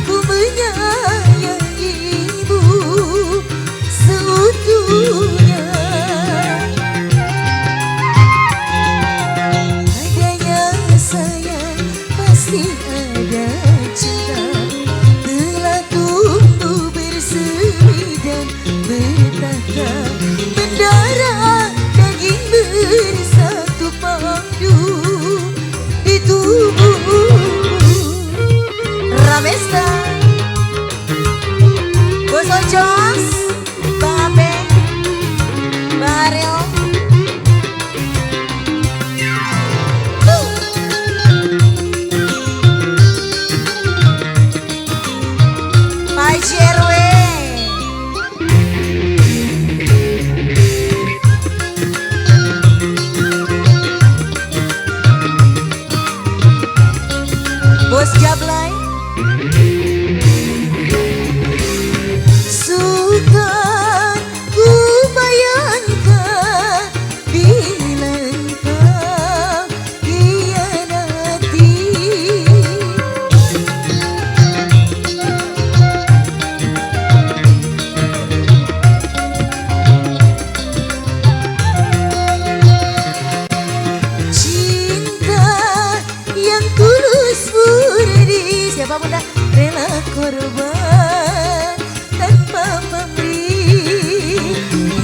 ku menyayangimu seutuhnya. Adanya sayang pasti ada cinta, telah tumbuh bersemi dan bertahta, mendarah daging bersatu padu di tubuhmu. Ramesta, Bos Ojos, Bang Ape, Bang Ariel. Pak JRW, Bos Jablay. Suka ku bayangkan bila engkau hianati. Cinta yang tulus murni, siapa bunda? Rela korban tanpa pamrih.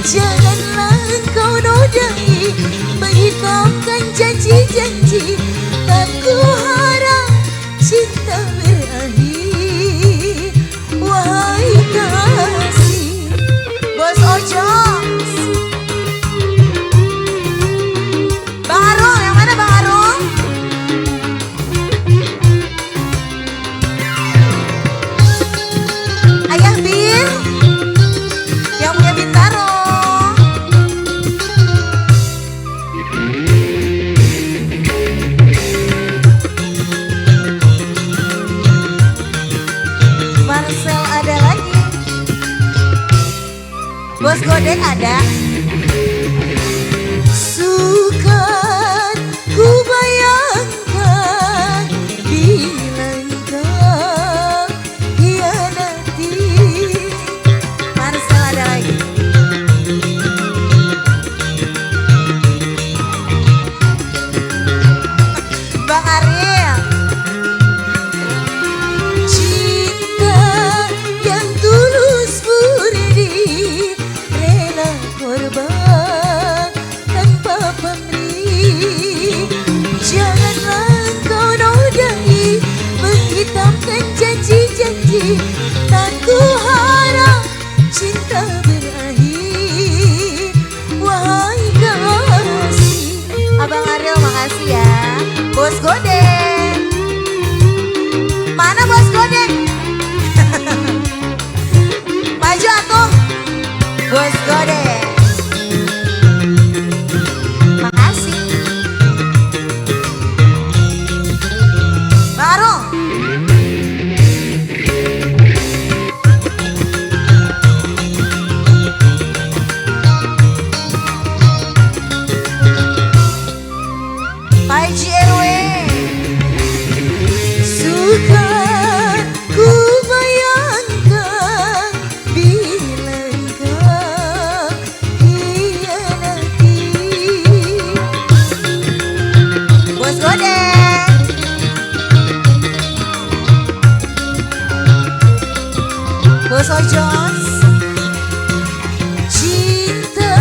Janganlah engkau nodai menghitamkan janji-janji, tak ku harap cinta berakhir. Wahai kasih Bos Ojos, Bang Arung, yang mana Bang Arung? Ayah Bir, yang punya Bintaro. Marcel ada lagi, Bos Godek ada. Suka ku bayangkan bila engkau hianati. Marcel ada lagi. Bang Ariel. Cinta yang tulus murni, rela korban tanpa pamrih. Janganlah engkau nodai menghitamkan janji-janji, tak ku harap cinta berakhir. Wahai kasih. Abang Ariel makasih ya. Bos Godek, mana Bos Godek? Maju atuh Bos Godek. Makasih Bang Arung. Pak JRW. Suka ku bayangkan bila engkau hianati. Bos Godek, Bos Ojos. Cinta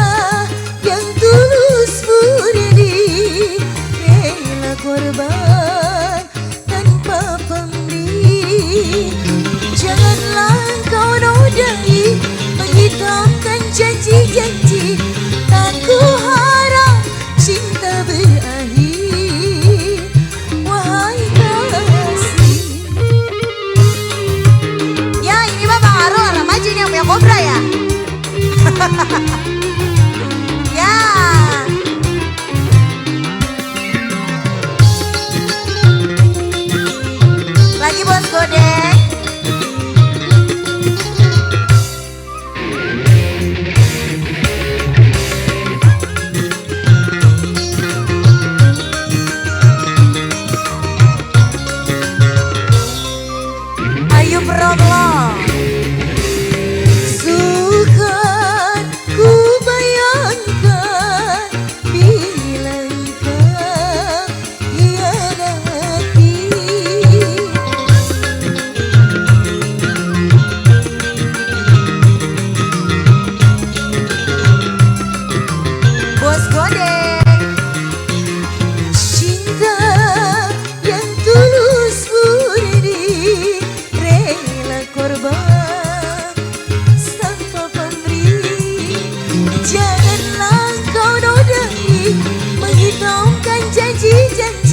yang tulus murni, rela korban tanpa pamrih. Janganlah engkau nodai menghitamkan janji-janji, tak ku harap cinta berakhir. Wahai kasih. Ya ini mah Bang Arul, alam aja ini yang punya kobra ya. Ya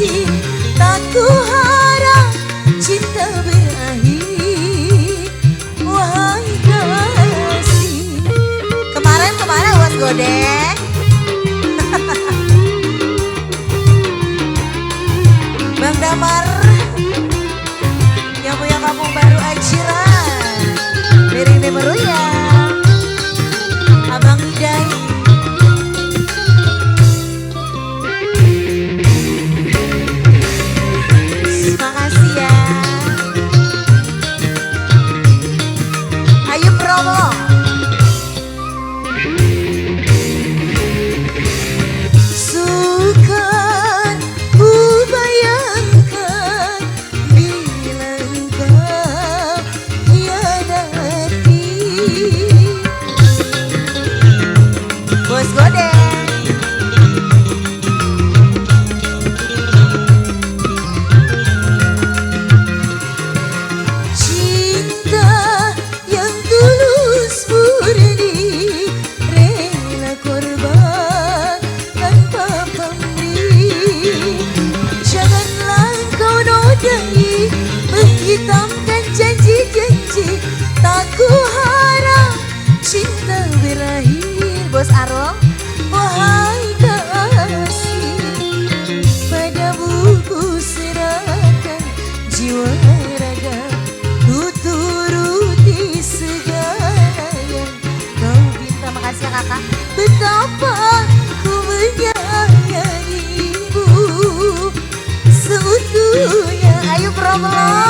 janji, tak ku harap cinta berakhir. Wahai kasih. Kemarin was godeng. Bang Damar yang punya kampung baru Ajiran, dari Memeruya, Abang Hidai. Makasih ya. Ayo promo. Sukar ku bayangkan bila engkau hianati. Bos godeng. Cinta yang tulus murni, rela korban tanpa pamrih. Janganlah kau nodai, menghitamkan janji-janji, tak ku harap cinta berakhir. Bos Arong, wahai kasih, padamu ku serahkan jiwa raga, ku turuti segala yang kau minta. Makasih ya kakak. Betapa ku menyayangimu seutuhnya. Ayo promo.